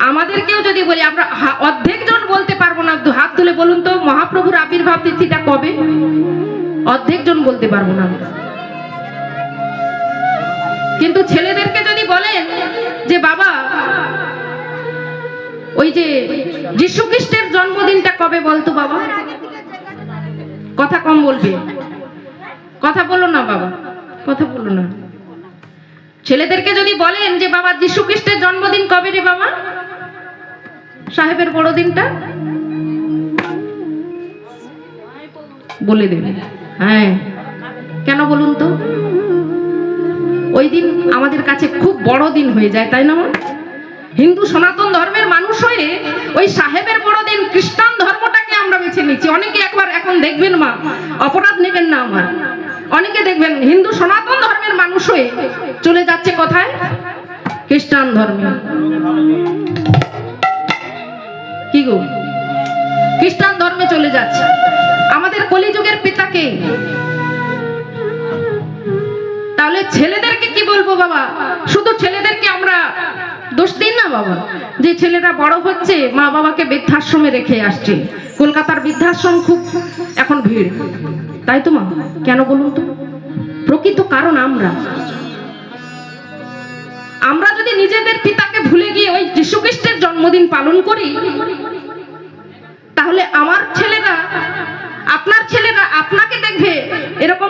আমাদেরকেও যদি বলি, আমরা অর্ধেক জন বলতে পারবো না। হাত তুলে বলুন তো মহাপ্রভুর আবির্ভাব তিথিটা কবে? অর্ধেক জন বলতে পারবো না। কিন্তু ছেলেদেরকে যদি বলেন যে বাবা ওই যে যীশু খ্রিস্টের জন্মদিনটা কবে বলতো বাবা, কথা কম বলবে, কথা বলো না বাবা, কথা বলো না। ছেলেদেরকে যদি বলেন যে বাবা যীশু খ্রিস্টের জন্মদিন কবে রে বাবা, সাহেবের বড়দিনটা বলে দেবে। হ্যাঁ, কেন বলুন তো? ওই দিন আমাদের কাছে খুব বড় দিন হয়ে যায়, তাই না? হিন্দু সনাতন ধর্মের মানুষ হয়ে ওই সাহেবের বড়দিন খ্রিস্টান ধর্মটাকে আমরা বেছে নিচ্ছি। অনেকে একবার এখন দেখবেন, মা অপরাধ নেবেন না আমার, অনেকে দেখবেন হিন্দু সনাতন ধর্মের মানুষ হয়ে চলে যাচ্ছে কোথায়? খ্রিস্টান ধর্মে। কি গো, খ্রিস্টান ধর্মে চলে যাচ্ছে। আমাদের কলিযুগের পিতাকে। তাহলে ছেলেদেরকে কি বলবো বাবা? শুধু ছেলেদেরকে আমরা দোষ দিন না বাবা, যে ছেলেরা বড় হচ্ছে মা বাবাকে বৃদ্ধাশ্রমে রেখে আসছে। কলকাতার বৃদ্ধাশ্রম খুব এখন ভিড়, তাই তো মা? কেন বলুন তো? প্রকৃত কারণ আমরা যদি নিজেদের পিতাকে ভুলে গিয়ে ওই যীশু খ্রিস্টের জন্মদিন পালন করি, তাহলে আমার ছেলেরা, আপনার ছেলেরা আপনাকে দেখবে এরকম